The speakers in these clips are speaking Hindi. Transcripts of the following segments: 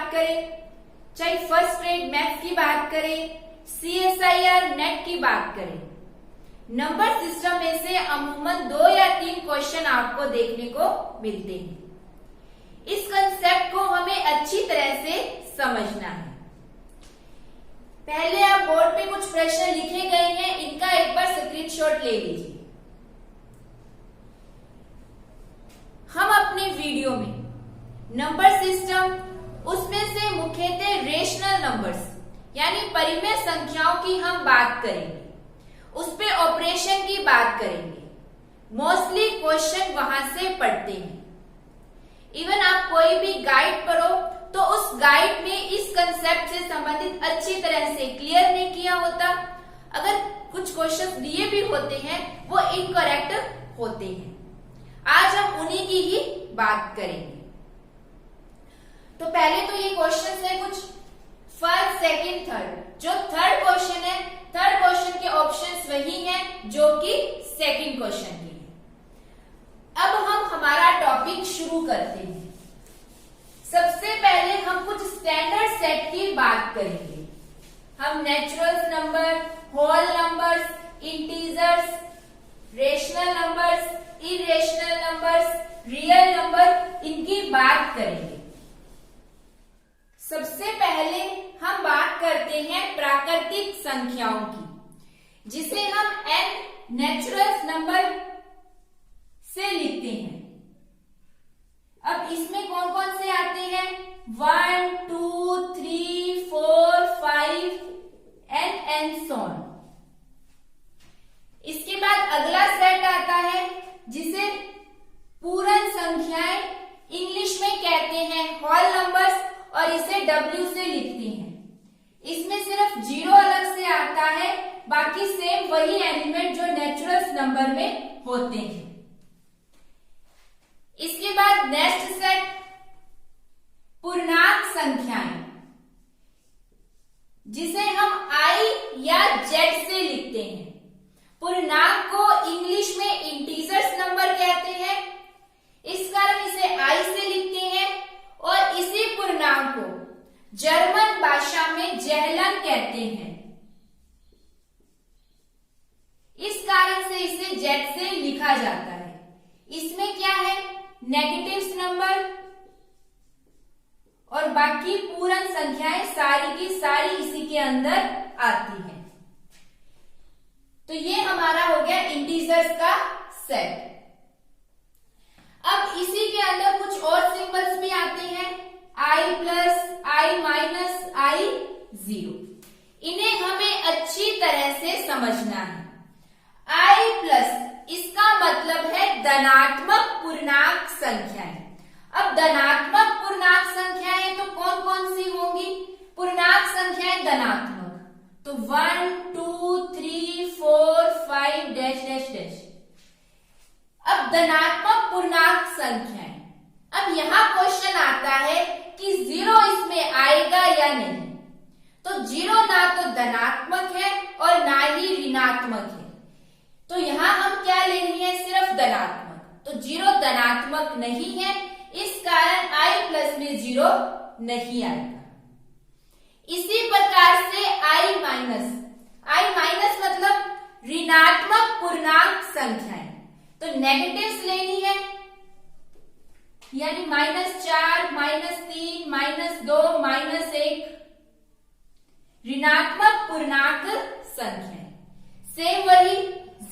बात करें, चाहे फर्स्ट ग्रेड मैथ्स की बात करें, CSIR नेट की बात करें, नंबर सिस्टम में से अमूमन 2 या 3 क्वेश्चन आपको देखने को मिलते हैं। इस कंसेप्ट को हमें अच्छी तरह से समझना है। पहले आप बोर्ड पे कुछ प्रश्न लिखे गए हैं, इनका एक बार स्क्रीनशॉट ले लीजिए। हम अपने वीडियो में नंबर सिस्टम, उसमें से मुख्यतः रेशनल नंबर्स यानी परिमेय संख्याओं की हम बात करेंगे, उस पे ऑपरेशन की बात करेंगे। मोस्टली क्वेश्चन वहां से पढ़ते हैं। इवन आप कोई भी गाइड पढ़ो तो उस गाइड में इस कंसेप्ट से संबंधित अच्छी तरह से क्लियर नहीं किया होता। अगर कुछ क्वेश्चन दिए भी होते हैं वो इनकरेक्ट होते हैं। आज हम उन्हीं की ही बात करेंगे। तो पहले तो ये क्वेश्चन है कुछ फर्स्ट, सेकंड, थर्ड। जो थर्ड क्वेश्चन है, थर्ड क्वेश्चन के ऑप्शंस वही हैं जो कि सेकंड क्वेश्चन के हैं। अब हम हमारा टॉपिक शुरू करते हैं। सबसे पहले हम कुछ स्टैंडर्ड सेट की बात करेंगे। हम natural number, whole numbers, integers, rational numbers, irrational numbers, real number, इनकी बात करेंगे। सबसे पहले हम बात करते हैं प्राकृतिक संख्याओं की, जिसे हम n नेचुरल नंबर से लिखते हैं। अब इसमें कौन कौन से आते हैं? 1, 2, 3, 4, 5 एंड सो ऑन। इसके बाद अगला सेट आता है जिसे पूर्ण संख्याएं इंग्लिश में कहते हैं होल नंबर्स, और इसे W से लिखते हैं। इसमें सिर्फ 0 अलग से आता है, बाकी सेम वही एलिमेंट जो नेचुरल नंबर में होते हैं। इसके बाद नेक्स्ट सेट पूर्णांक संख्याएं, जिसे हम I या Z से लिखते हैं। पूर्णांक को इंग्लिश में इंटीजर्स नंबर कहते हैं, इस कारण इसे I से लिखते हैं। और इसी पूर्णांक को जर्मन भाषा में ज़ेहलन कहते हैं, इस कारण से इसे Z से लिखा जाता है। इसमें क्या है? नेगेटिव्स नंबर और बाकी पूर्ण संख्याएं सारी की सारी इसी के अंदर आती हैं। तो ये हमारा हो गया इंटीजर्स का सेट। अब इसी के अंदर कुछ और सिंबल्स भी आते हैं, I+, I-, I0। इन्हें हमें अच्छी तरह से समझना है। I+, इसका मतलब है धनात्मक पूर्णांक संख्याएं। अब धनात्मक पूर्णांक संख्याएं तो कौन कौन सी होंगी? पूर्णांक संख्याएं धनात्मक तो 1, 2, 3, 4, 5 डैश डैश डैश। अब धनात्मक पूर्णांक संख्याएं, अब यहां क्वेश्चन आता है कि 0 इसमें आएगा या नहीं। तो 0 ना तो धनात्मक है और ना ही ऋणात्मक है, तो यहां हम क्या ले रहे हैं? सिर्फ धनात्मक। तो 0 धनात्मक नहीं है, इस कारण I+ में 0 नहीं आएगा। इसी प्रकार से I- मतलब ऋणात्मक पूर्णांक संख्याएं, तो नेगेटिव्स लेनी है, यानी -4, -3, -2, -1 ऋणात्मक पूर्णांक संख्याएं। सेम वही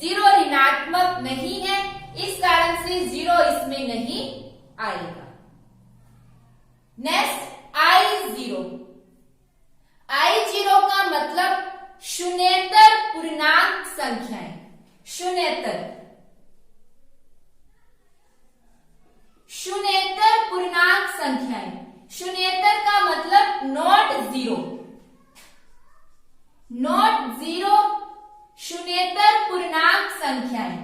0 ऋणात्मक नहीं है, इस कारण से 0 इसमें नहीं आएगा। नेक्स्ट I0 का मतलब शून्येतर पूर्णांक संख्याएं। शून्येतर पूर्णांक संख्याएं, शून्येतर का मतलब नॉट जीरो, शून्येतर पूर्णांक संख्याएं,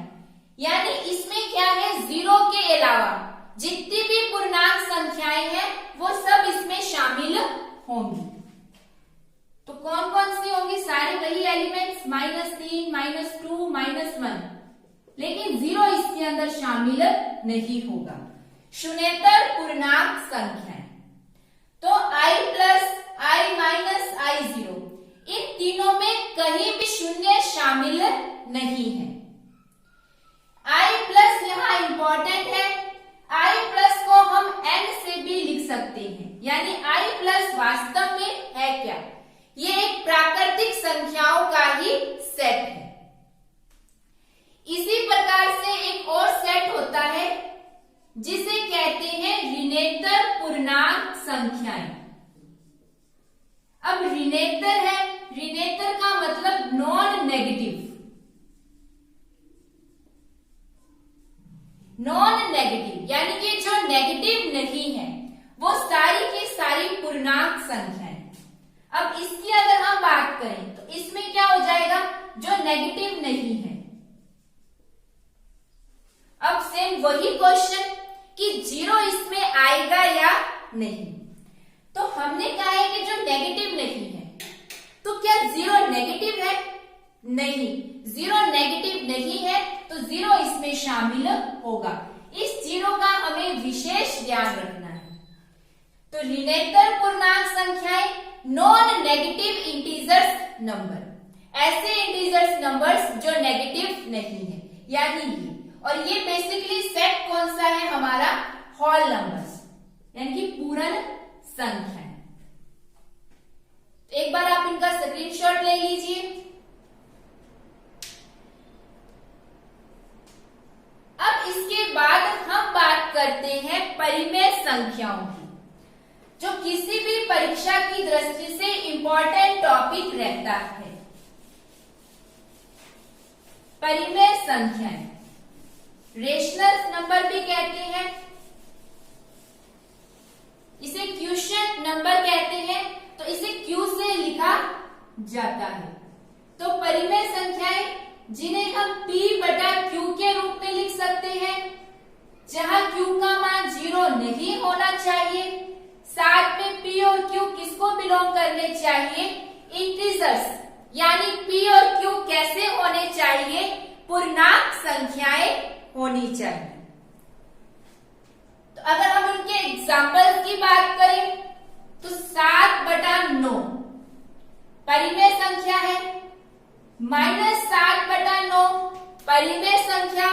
यानी इसमें क्या है? 0 के अलावा जितनी भी पूर्णांक संख्याएं हैं वो सब इसमें शामिल होंगी। तो कौन कौन सी होंगी? सारे वही एलिमेंट्स, -3, -2, -1, लेकिन 0 इसके अंदर शामिल नहीं होगा। शून्येतर पूर्णांक संख्याएं। तो i plus i minus i0 इन तीनों में कहीं भी शून्य शामिल नहीं है। i प्लस यहाँ इंपॉर्टेंट है, i प्लस को हम n से भी लिख सकते हैं, यानी i प्लस वास्तव में है क्या? ये एक प्राकृतिक संख्याओं का ही सेट है। इसी प्रकार से एक और सेट होता है जिसे कहते हैं ऋणेतर पूर्णांक संख्याएं। अब ऋणेतर है, ऋणेतर का मतलब नॉन नेगेटिव, नॉन नेगेटिव यानी कि जो नेगेटिव नहीं है वो सारी की सारी पूर्णांक संख्याएं। अब इसकी अगर हम बात करें तो इसमें क्या हो जाएगा? जो नेगेटिव नहीं है। अब सेम वही क्वेश्चन कि जीरो इसमें आएगा या नहीं। तो हमने कहा है कि जो नेगेटिव नहीं है, तो क्या जीरो नेगेटिव है? नहीं, जीरो नेगेटिव नहीं है तो जीरो इसमें शामिल होगा। इस जीरो का हमें विशेष ध्यान रखना है। तो ऋणेतर पूर्णांक संख्याएं, नॉन नेगेटिव इंटीजर्स नंबर, ऐसे इंटीजर्स नंबर्स जो नेगेटिव नहीं है, यानी ये। और ये बेसिकली सेट कौन सा है? हमारा होल नंबर्स, यानी कि पूर्ण संख्या। एक बार आप इनका स्क्रीनशॉट ले लीजिए। अब इसके बाद हम बात करते हैं परिमेय संख्याओं की, जो किसी भी परीक्षा की दृष्टि से इंपॉर्टेंट टॉपिक रहता है। परिमेय संख्याएं, रेशनल नंबर भी कहते हैं, इसे क्वोशिएंट नंबर कहते हैं, तो इसे क्यू से लिखा जाता है। तो परिमेय संख्याएं जिन्हें हम p बटा q के रूप में लिख सकते हैं, जहां q का मान 0 नहीं होना चाहिए। साथ में p और q किसको बिलोंग करने चाहिए? इंटीजर्स, यानी p और q कैसे होने चाहिए? पूर्णांक संख्याएं होनी चाहिए। तो अगर हम उनके एग्जाम्पल की बात करें तो 7/9 परिमेय संख्या है, -7/9 परिमेय संख्या,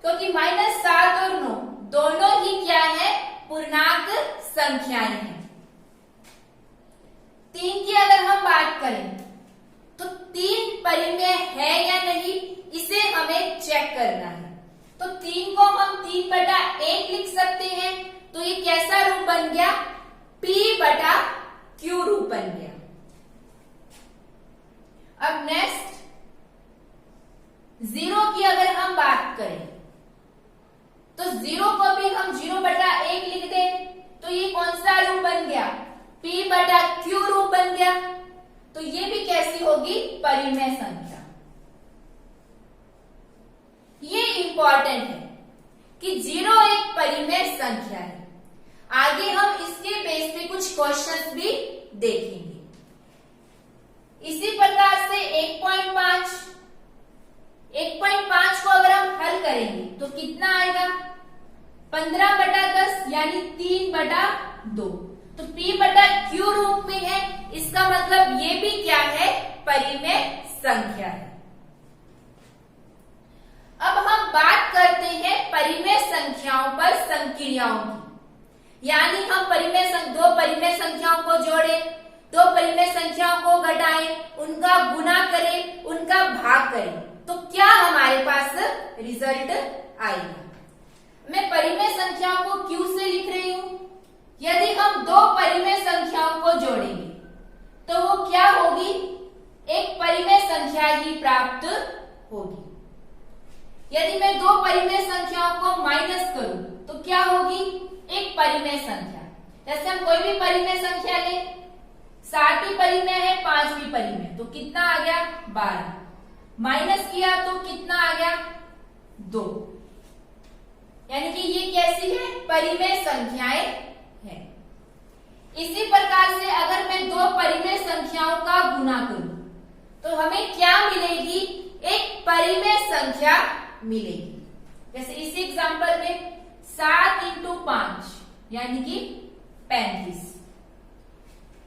क्योंकि -7 और 9 दोनों ही क्या है? पूर्णांक संख्याएं हैं। 3 की अगर हम बात करें तो 3 परिमेय है या नहीं, इसे हमें चेक करना है। तो 3 को हम 3/1 लिख सकते हैं, तो ये कैसा रूप बन गया? p/q रूप बन गया। अब नेक्स्ट 0 की अगर हम बात करें तो 0 को भी हम 0/1 लिख दें, तो ये कौन सा रूप बन गया? p/q रूप बन गया। तो ये भी कैसी होगी? परिमेय संख्या। ये इंपॉर्टेंट है कि 0 एक परिमेय संख्या है। आगे हम इसके बेस पे कुछ क्वेश्चंस भी देखेंगे। इसी प्रकार से 1.5 को अगर हम हल करेंगे तो कितना आएगा? 15/10 यानी 3/2। तो p/q रूप में है, इसका मतलब ये भी क्या है? परिमेय संख्या है। अब हम बात करते हैं परिमेय संख्याओं पर संक्रियाओं की, यानी हम दो परिमेय संख्याओं को जोड़ें, दो परिमेय संख्याओं को घटाएं, उनका गुणा करें, उनका भाग करें, तो क्या हमारे पास रिजल्ट आएगा? मैं परिमेय संख्याओं को q से लिख रही हूं। यदि हम दो परिमेय संख्याओं को जोड़ेंगे तो वो क्या होगी? एक परिमेय संख्या ही प्राप्त होगी। यदि मैं दो परिमेय संख्याओं को माइनस करूं तो क्या होगी? एक परिमेय संख्या। जैसे हम कोई भी परिमेय संख्या ले, 7 भी परिमेय है, 5 भी परिमेय, तो कितना आ गया? 12। माइनस किया तो कितना आ गया? 2। यानी कि ये कैसी है? परिमेय संख्याएं हैं। इसी प्रकार से अगर मैं दो परिमेय संख्याओं का गुणा करूं तो हमें क्या मिलेगी? एक परिमेय संख्या मिलेगी। जैसे इसी एग्जांपल में 7 × 5 यानी कि 35।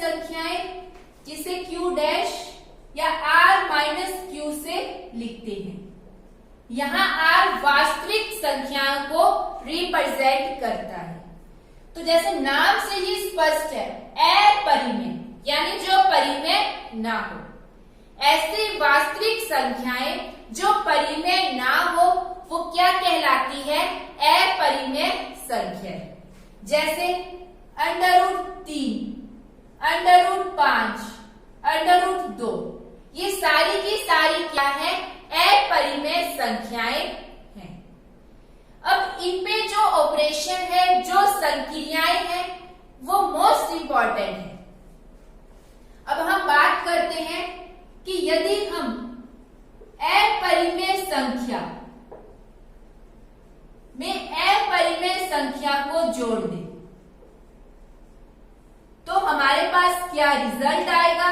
संख्याएं जिसे Q डैश या R माइनस Q से लिखते हैं। यहाँ R वास्तविक संख्याओं को रिप्रेजेंट करता है। तो जैसे नाम से ही स्पष्ट है, अपरिमेय यानी जो परिमेय ना हो। ऐसी वास्तविक संख्याएं जो परिमेय ना हो वो क्या कहलाती है? अपरिमेय संख्या। जैसे √3, √5, √2 ये सारी की सारी क्या है? अपरिमेय संख्याएं हैं। अब इन पे जो ऑपरेशन है, जो संक्रियाएं हैं, वो मोस्ट इंपॉर्टेंट है। अब हम बात करते हैं कि यदि हम अपरिमेय संख्या में अपरिमेय संख्या को जोड़ दें तो हमारे पास क्या रिजल्ट आएगा?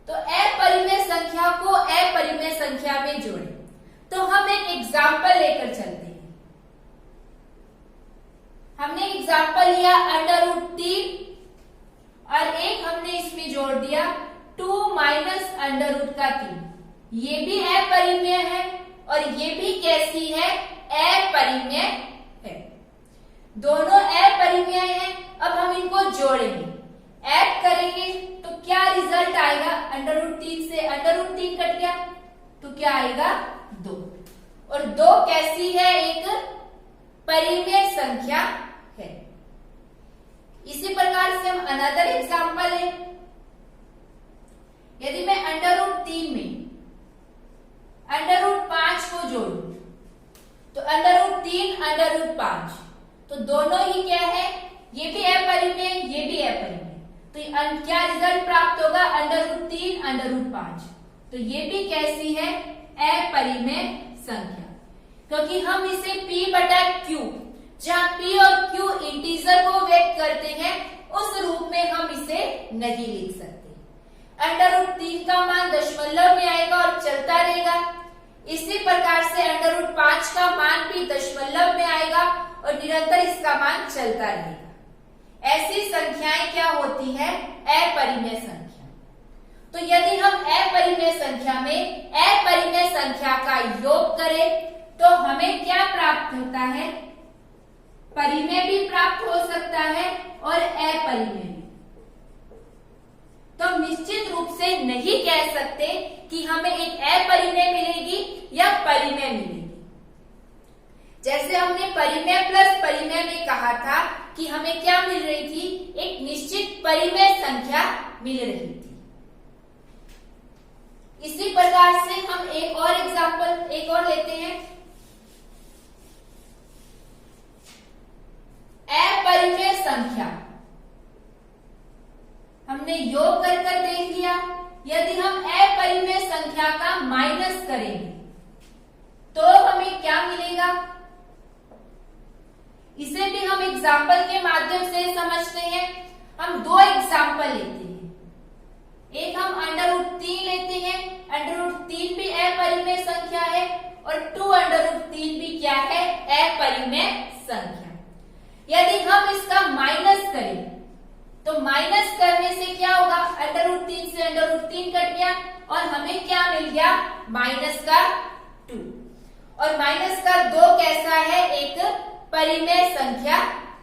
तो अपरिमेय संख्या को अपरिमेय संख्या में जोड़ें तो हम एक एग्जाम्पल लेकर चलते हैं। हमने एग्जाम्पल लिया √3 और एक हमने इसमें जोड़ दिया 2 माइनस √3। ये भी अपरिमेय है और ये भी कैसी है? अपरिमेय है। दोनों अपरिमेय हैं। अब हम इनको जोड़ेंगे, ऐड करेंगे तो क्या रिजल्ट आएगा? √3 से √3 कट गया तो क्या आएगा? 2। और 2 कैसी है? एक परिमेय संख्या है। इसी प्रकार से हम अनदर एग्जाम्पल है। यदि मैं √3 में √5 को जोड़ू तो √3 √5 तो दोनों ही क्या है? ये भी अपरिमेय, ये भी अपरिमेय। तो क्या रिजल्ट प्राप्त होगा? √3 √5। तो ये भी कैसी है? अपरिमेय संख्या। क्योंकि हम इसे P/Q, जहां P और Q इंटीजर को व्यक्त करते हैं, उस रूप में हम इसे नहीं लिख सकते। √3 का मान दशमलव में आएगा और चलता रहेगा। इसी प्रकार से √5 का मान भी दशमलव में आएगा और निरंतर इसका मान चलता रहेगा। ऐसी संख्याएं क्या होती है? अपरिमेय संख्या। तो यदि हम अपरिमेय संख्या में अपरिमेय संख्या का योग करें तो हमें क्या प्राप्त होता है? परिमेय भी प्राप्त हो सकता है और अपरिमेय भी। तो हम निश्चित रूप से नहीं कह सकते कि हमें एक अपरिमेय मिलेगी या परिमेय मिलेगी। जैसे हमने परिमेय प्लस परिमेय में कहा था कि हमें क्या मिल रही थी? एक निश्चित परिमेय संख्या मिल रही थी। इसी प्रकार से हम एक और एग्जाम्पल एक और लेते हैं। अपरिमेय संख्या हमने योग कर देख लिया। यदि हम अपरिमेय संख्या का माइनस करेंगे तो हमें क्या मिलेगा? इसे भी हम एग्जाम्पल के माध्यम से समझते हैं। हम 2 एग्जाम्पल लेते हैं। एक हम √3 लेते हैं। √3 भी अपरिमेय संख्या है और 2√3 भी क्या है? अपरिमेय संख्या। यदि हम इसका माइनस करें तो माइनस करने से क्या होगा? √3 से √3 कट गया और हमें क्या मिल गया? माइनस का 2। और माइनस का 2 कैसा है? एक परिमेय संख्या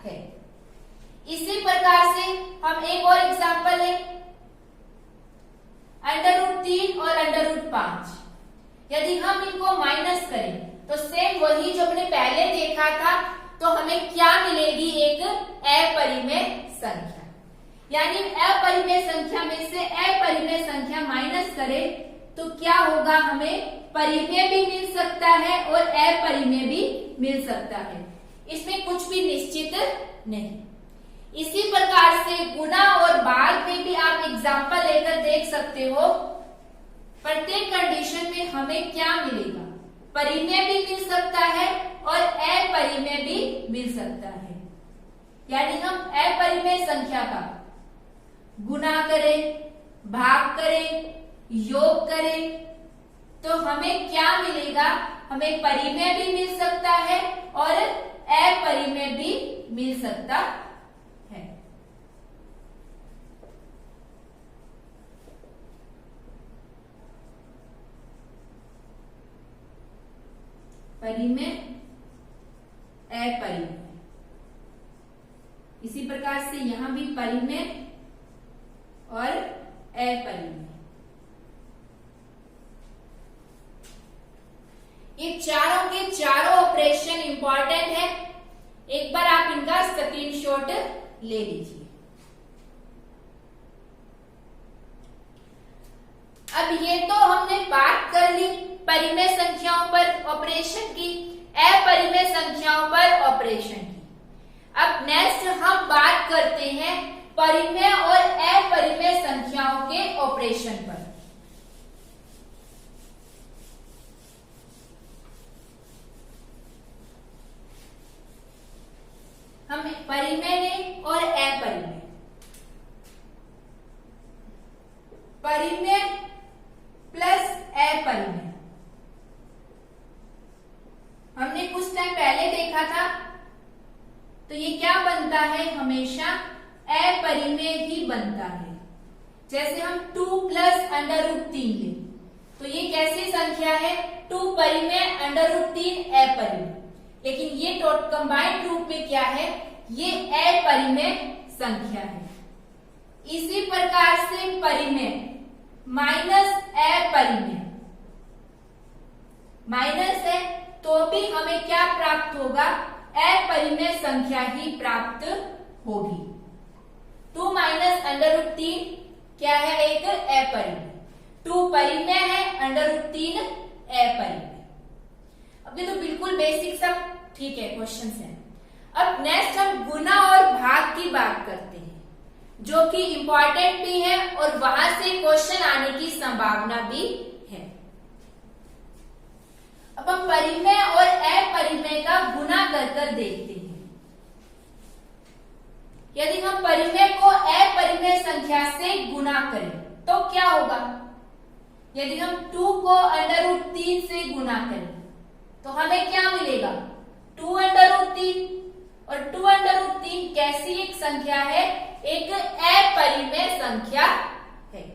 है। इसी प्रकार से हम एक और एग्जाम्पल लें, √3 और √5। यदि हम इनको माइनस करें तो सेम वही जो हमने पहले देखा था, तो हमें क्या मिलेगी? एक अपरिमेय संख्या। यानी अपरिमेय संख्या में से अपरिमेय संख्या माइनस करें तो क्या होगा? हमें परिमेय भी मिल सकता है और अपरिमेय भी मिल सकता है। इसमें कुछ भी निश्चित नहीं। इसी प्रकार से गुणा और भाग में भी आप एग्जाम्पल लेकर देख सकते हो। प्रत्येक कंडीशन में हमें क्या मिलेगा? परिमेय भी मिल सकता है और अपरिमेय भी मिल सकता है। यानी हम अपरिमेय संख्या का गुणा करें, भाग करें, योग करें तो हमें क्या मिलेगा? हमें परिमेय भी मिल सकता है और अपरिमेय भी मिल सकता है। परिमेय अपरिमेय। इसी प्रकार से यहां भी परिमेय और अपरिमेय। ये चारों के चारों ऑपरेशन इंपॉर्टेंट है, एक बार आप इनका स्क्रीनशॉट ले लीजिए। अब ये तो हमने बात कर ली परिमेय संख्याओं पर ऑपरेशन की, अपरिमेय संख्याओं पर ऑपरेशन की। अब नेक्स्ट हम बात करते हैं परिमेय और अपरिमेय संख्याओं के ऑपरेशन पर। हम परिमेय लें और अपरिमेय। परिमेय प्लस अपरिमेय हमने कुछ टाइम पहले देखा था, तो ये क्या बनता है, हमेशा अपरिमेय ही बनता है। जैसे हम 2 प्लस √3 लें, तो ये कैसी संख्या है, 2 परिमेय √3 अपरिमेय। लेकिन ये कंबाइंड रूप में क्या है, ये अपरिमेय संख्या है। इसी प्रकार से परिमेय माइनस अपरिमेय, माइनस है तो भी हमें क्या प्राप्त होगा, अपरिमेय संख्या ही प्राप्त होगी। 2 माइनस √3 क्या है, एक अपरिमेय। 2 परिमेय है, √3 अपरिमेय। अब ये तो बिल्कुल बेसिक सब ठीक है क्वेश्चन है। अब नेक्स्ट हम गुना और भाग की बात करते हैं, जो कि इंपॉर्टेंट भी है और वहां से क्वेश्चन आने की संभावना भी है। अब हम परिमेय और अपरिमेय का गुना कर देखते हैं। यदि हम परिमेय को अपरिमेय संख्या से गुना करें तो क्या होगा, यदि हम 2 को √3 से गुना करें तो हमें क्या मिलेगा, 2√3। और 2√3 कैसी एक संख्या है, एक अपरिमेय संख्या है।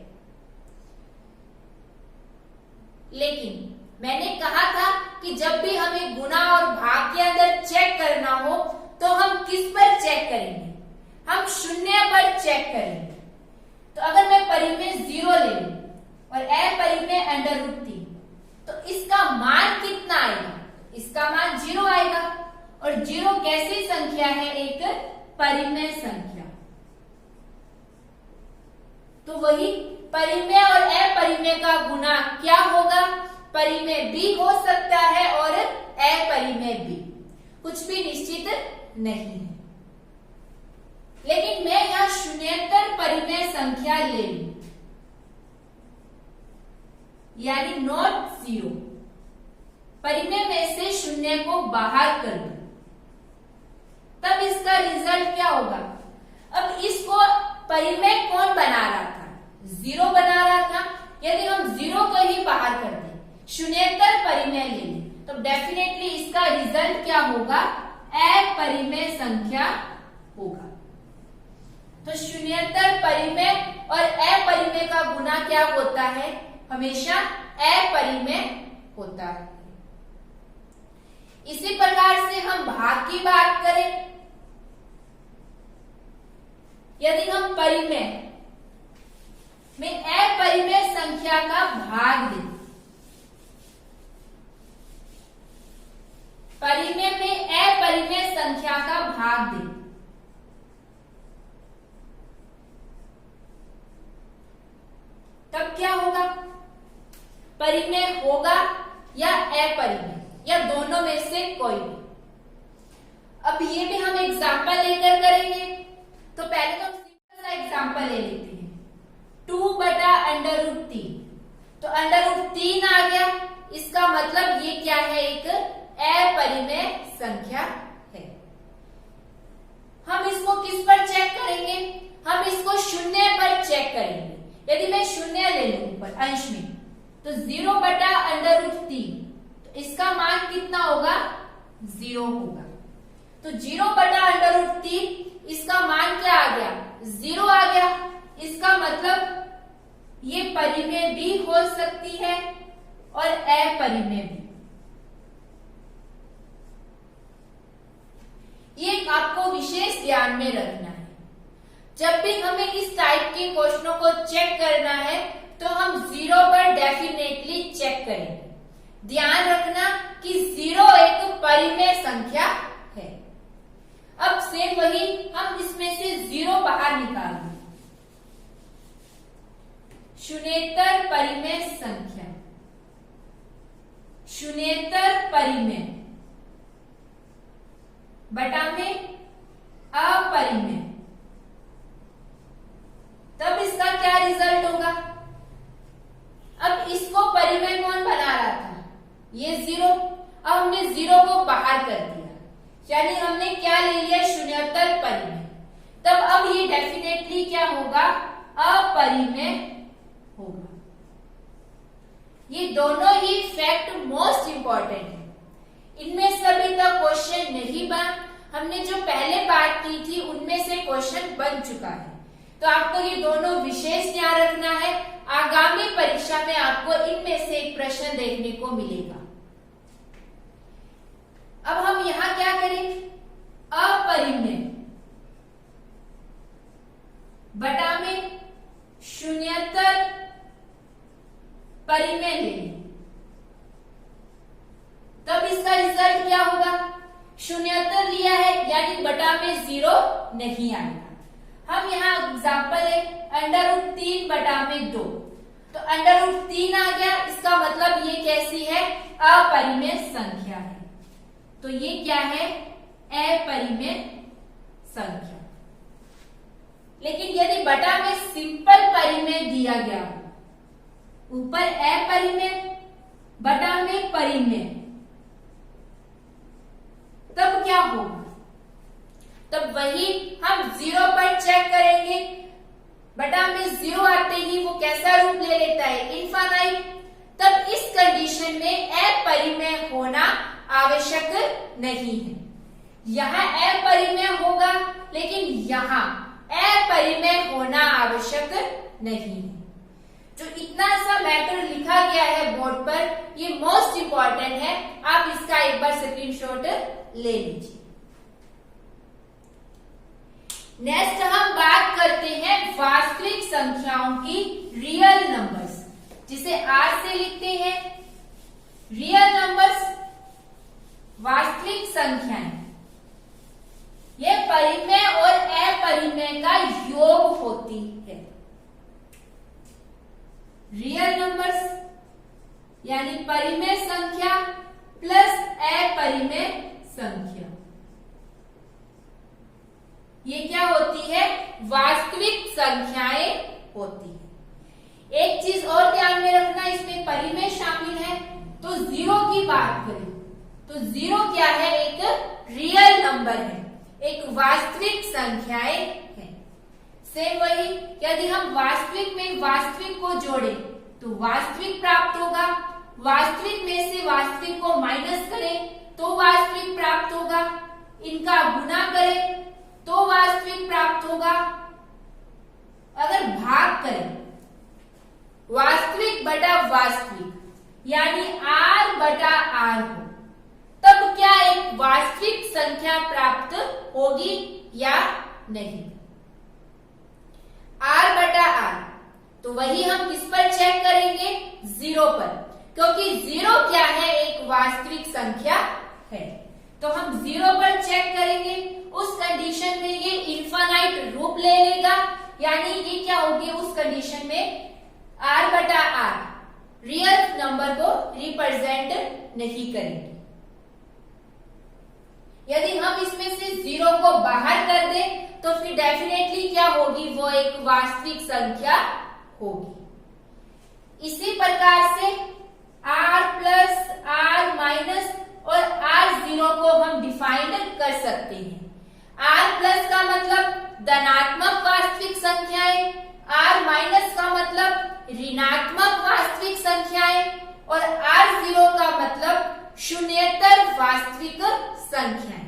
लेकिन मैंने कहा था कि जब भी हमें गुना और भाग के अंदर चेक करना हो तो हम किस पर चेक करेंगे, हम शून्य पर चेक करेंगे। तो अगर मैं परिमेय 0 ले लूं और अपरिमेय √3, तो इसका मान कितना आएगा, इसका मान 0 आएगा। और 0 कैसी संख्या है, एक परिमेय संख्या। तो वही परिमेय और अपरिमेय का गुना क्या होगा, परिमेय भी हो सकता है और अपरिमेय भी, कुछ भी निश्चित नहीं है। लेकिन मैं यहां शून्येतर परिमेय संख्या ले लूं, यानी नॉट 0, परिमेय में से शून्य को बाहर कर दूं, तब इसका रिजल्ट क्या होगा। अब इसको परिमेय कौन बना रहा था, 0 बना रहा था। यदि हम 0 को ही बाहर कर दें, शून्येतर परिमेय ले लें, तो डेफिनेटली इसका रिजल्ट क्या होगा, अपरिमेय संख्या होगा। तो शून्येतर परिमेय और अपरिमेय का गुना क्या होता है, हमेशा अपरिमेय होता है। इसी प्रकार से हम भाग की बात करें, यदि हम परिमेय में अपरिमेय संख्या का भाग दें, परिमेय में अपरिमेय संख्या का भाग दें, तब क्या होगा, परिमेय होगा या अपरिमेय, या दोनों में से कोई भी। अब ये भी हम एग्जांपल लेकर करेंगे। तो पहले तो हम सिंपल सा एग्जांपल ले लेते हैं, 2/√3। तो √3 आ गया, इसका मतलब ये क्या है, एक अपरिमेय संख्या है। हम इसको किस पर चेक करेंगे, हम इसको शून्य पर चेक करेंगे। यदि मैं शून्य ले लूं ऊपर अंश में, तो 0/√3, तो इसका मान कितना होगा, 0 होगा। तो 0/√3, इसका मान क्या आ गया, 0 आ गया। इसका मतलब ये परिमेय भी हो सकती है और अपरिमेय भी। ये आपको विशेष ध्यान में रखना है। जब भी हमें इस टाइप के क्वेश्चनों को चेक करना है तो हम 0 पर डेफिनेटली चेक करेंगे। ध्यान रखना कि 0 एक परिमेय संख्या है। अब सेम वही हम इसमें से 0 बाहर निकालेंगे। शून्येतर परिमेय संख्या, शून्येतर परिमेय बटा में अपरिमेय, तब इसका क्या रिजल्ट होगा? अब इसको परिमेय कौन बना रहा था? ये 0। अब हमने 0 को बाहर कर दिया, यानी हमने क्या ले लिया? शून्येतर परिमेय। तब अब ये डेफिनेटली क्या होगा? अपरिमेय होगा। ये दोनों ही फैक्ट मोस्ट इंपॉर्टेंट है। इनमें से अभी तक क्वेश्चन नहीं बना। हमने जो पहले बात की थी उनमें से क्वेश्चन बन चुका है, तो आपको ये दोनों विशेष ध्यान रखना है। आगामी परीक्षा में आपको इनमें से एक प्रश्न देखने को मिलेगा। अब हम यहां क्या करें? अपरिमेय बटा में शून्येतर परिमेय लेंगे, तब इसका रिजल्ट क्या होगा? शून्येतर लिया है यानी बटा में 0 नहीं आएगा। हम यहाँ एग्जाम्पल है √3 बटा में 2, तो √3 आ गया। इसका मतलब ये कैसी है? अपरिमेय संख्या है। तो ये क्या है? अपरिमेय संख्या। लेकिन यदि बटा में सिंपल परिमेय दिया गया हो, ऊपर अपरिमेय बटा में परिमेय, तब क्या होगा? तब वही हम 0 पर चेक करेंगे। बटा में 0 आते ही वो कैसा रूप ले लेता है? इनफाइनाइट। तब इस कंडीशन में अपरिमेय होना आवश्यक नहीं है। यहाँ अपरिमेय होगा, लेकिन यहाँ अपरिमेय होना आवश्यक नहीं है। जो इतना सा मैटर लिखा गया है बोर्ड पर, ये मोस्ट इंपॉर्टेंट है। आप इसका एक बार स्क्रीनशॉट ले लीजिए। नेक्स्ट हम बात करते हैं वास्तविक संख्याओं की रियल नंबर्स, जिसे आर से लिखते हैं। रियल नंबर्स वास्तविक संख्याएं, ये परिमेय और अपरिमेय का योग होती है। रियल नंबर्स यानी परिमेय संख्या प्लस अपरिमेय संख्या, ये क्या होती है? वास्तविक संख्याएं होती है। एक चीज और ध्यान में रखना, इसमें परिमेय शामिल है। तो 0 की बात करें तो 0 क्या है? एक रियल नंबर है, एक वास्तविक संख्याएं है। सेम वही, यदि हम वास्तविक में वास्तविक को जोड़े तो वास्तविक प्राप्त होगा। वास्तविक में से वास्तविक को माइनस करें तो वास्तविक प्राप्त होगा। इनका गुणा करें तो वास्तविक प्राप्त होगा। अगर भाग करें वास्तविक बटा वास्तविक यानी r बटा r हो, तब क्या एक वास्तविक संख्या प्राप्त होगी या नहीं? r बटा r, तो वही हम किस पर चेक करेंगे? 0 पर, क्योंकि 0 क्या है? एक वास्तविक संख्या है। तो हम 0 पर चेक करेंगे। उस कंडीशन में ये इनफाइनाइट रूप ले लेगा, यानी ये क्या होगी? उस कंडीशन में r बटा r रियल नंबर को रिप्रेजेंट नहीं करेंगे। यदि हम इसमें से 0 को बाहर कर दें तो फिर डेफिनेटली क्या होगी? वो एक वास्तविक संख्या होगी। इसी प्रकार से r प्लस r माइनस और r0 को हम डिफाइन कर सकते हैं। r प्लस का मतलब धनात्मक वास्तविक संख्याएं, r माइनस का मतलब ऋणात्मक वास्तविक संख्याएं और r0 का मतलब शून्येतर वास्तविक संख्याएं।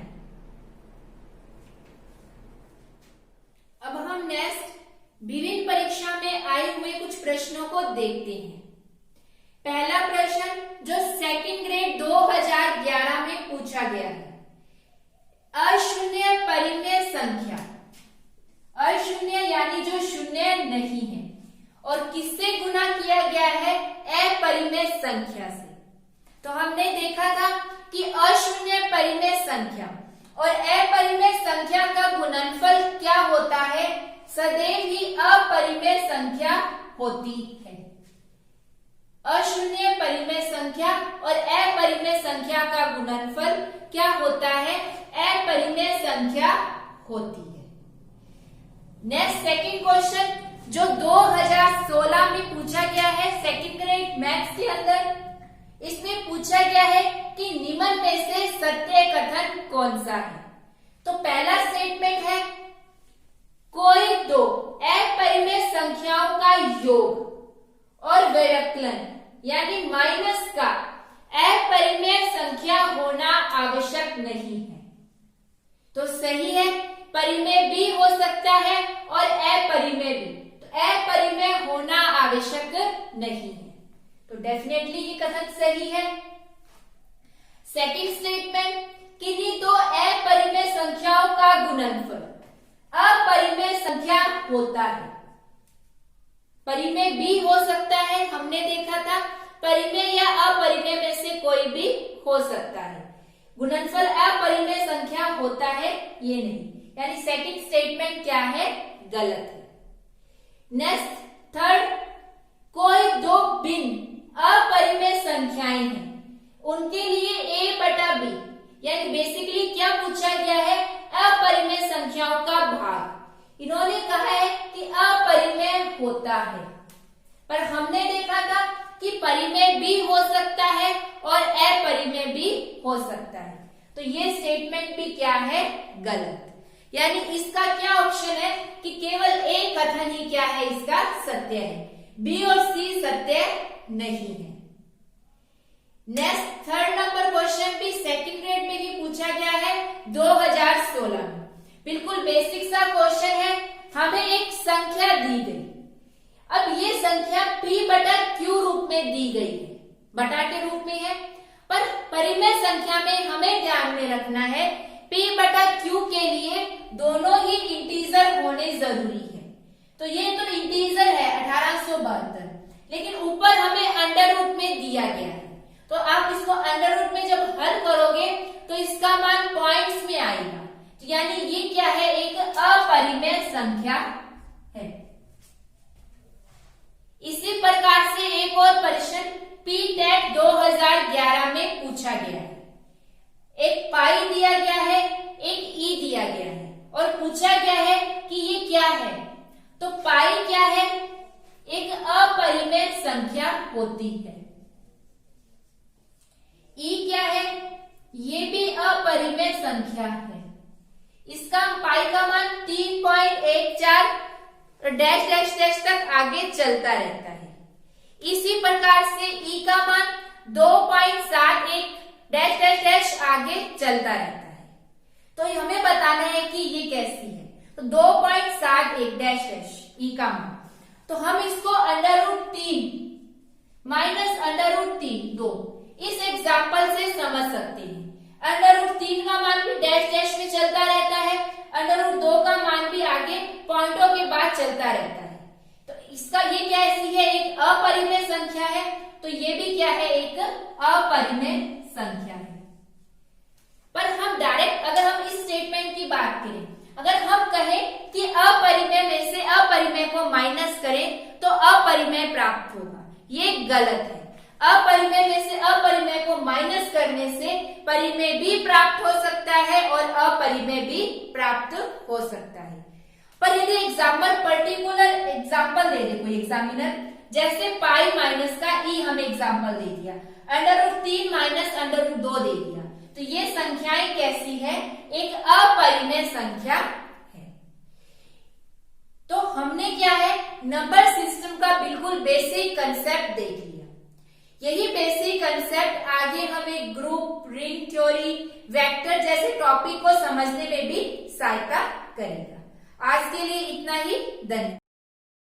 अब हम नेक्स्ट विभिन्न परीक्षा में आए हुए कुछ प्रश्नों को देखते हैं। पहला प्रश्न जो सेकंड ग्रेड 2011 में पूछा गया है, अशून्य परिमेय संख्या, अशून्य यानी जो शून्य नहीं है, और किससे गुना किया गया है? अपरिमेय संख्या से। तो हमने देखा था कि अशून्य परिमेय संख्या और अपरिमेय संख्या का गुणनफल क्या होता है? सदैव ही अपरिमेय संख्या होती है। अशून्य परिमेय संख्या और अपरिमेय संख्या का गुणनफल क्या होता है? अपरिमेय संख्या होती है। नेक्स्ट सेकंड क्वेश्चन जो 2016 में पूछा गया है सेकंड ग्रेड मैथ्स के अंदर, इसमें पूछा गया है कि निम्न में से सत्य कथन कौन सा है? तो पहला स्टेटमेंट है कोई दो अपरिमेय संख्याओं का योग और व्यवकलन यानी माइनस का अपरिमेय संख्या होना आवश्यक नहीं है। तो सही है, परिमेय भी हो सकता है और अपरिमेय भी, तो अपरिमेय होना आवश्यक नहीं है। तो डेफिनेटली ये कथन सही है। सेकंड स्टेटमेंट किन्हीं दो अपरिमेय संख्याओं का गुणनफल अपरिमेय संख्या होता है। परिमेय भी हो सकता है, हमने देखा था, परिमेय या अपरिमेय में से कोई भी हो सकता है। गुणनफल अपरिमेय संख्या होता है ये नहीं, यानी सेकंड स्टेटमेंट क्या है? गलत है। नेक्स्ट थर्ड, कोई दो भिन्न अपरिमेय संख्याएं हैं, उनके लिए a बटा b, यानी बेसिकली क्या पूछा गया है? अपरिमेय संख्याओं का भाग। इन्होंने कहा है कि अपरिमेय होता है, पर हमने देखा था कि परिमेय भी हो सकता है और अपरिमेय भी हो सकता है। तो ये स्टेटमेंट भी क्या है? गलत। यानी इसका क्या ऑप्शन है कि केवल एक कथन ही क्या है? इसका सत्य है, बी और सी सत्य नहीं है। नेक्स्ट थर्ड नंबर क्वेश्चन भी सेकंड ग्रेड में ही पूछा गया है 2016 में। बिल्कुल बेसिक सा क्वेश्चन है। हमें एक संख्या दी गई, अब ये संख्या p बटा q रूप में दी गई है, बटा के रूप में है, पर परिमेय संख्या में हमें ध्यान में रखना है p बटा q के लिए दोनों ही इंटीजर होने जरूरी है। तो ये तो इंटीजर है 1872, लेकिन ऊपर हमें अंडर रूट में दिया गया है, तो आप इसको अंडर रूट में जब हल करोगे तो इसका मान पॉइंट्स में आएगा, यानी ये क्या है? एक अपरिमेय संख्या है। इसी प्रकार से एक और प्रश्न PTET 2011 में पूछा गया है। एक पाई दिया गया है, एक ई दिया गया है, और पूछा गया है कि ये क्या है? तो पाई क्या है? एक अपरिमेय संख्या होती है। ई क्या है? ये भी अपरिमेय संख्या है। इसका पाई का मान 3.14 डैश डैश डैश तक आगे चलता रहता है। इसी प्रकार से ई का मान 2.71 डैश डैश डैश आगे चलता रहता है। तो हमें बताना है कि ये कैसी है। तो 2.71 डैश डैश ई का मान, तो हम इसको under root 3 minus under root 3 2 इस एग्जाम्पल से समझ सकते हैं। अंडर रूट 3 का मान भी डैश डैश में चलता रहता है, अंडर रूट 2 का मान भी आगे पॉइंटों के बाद चलता रहता है। तो इसका ये क्या ऐसी है? एक अपरिमेय संख्या है, तो ये भी क्या है? एक अपरिमेय संख्या है। पर हम डायरेक्ट अगर हम इस स्टेटमेंट की बात करें, अगर हम कहें कि अपरिमेय में से अपरिमेय को माइनस करें तो अपरिमेय प्राप्त होगा, ये गलत है। अपरिमेय में से अपरिमेय को माइनस करने से परिमेय भी प्राप्त हो सकता है और अपरिमेय भी प्राप्त हो सकता है। पर यदि एग्जाम्पल पर्टिकुलर एग्जाम्पल दे दे कोई एग्जामिनर, जैसे पाई माइनस का ई हमें एग्जाम्पल दे दिया, under root 3 minus under root 2 दे दिया, तो ये संख्याएं कैसी है? एक अपरिमेय संख्या है। तो हमने क्या है? नंबर सिस्टम का बिल्कुल बेसिक कंसेप्ट देख लिया। यही बेसिक कंसेप्ट आगे हमें ग्रुप, रिंग थ्योरी, वेक्टर जैसे टॉपिक को समझने में भी सहायता करेगा। आज के लिए इतना ही, धन्यवाद।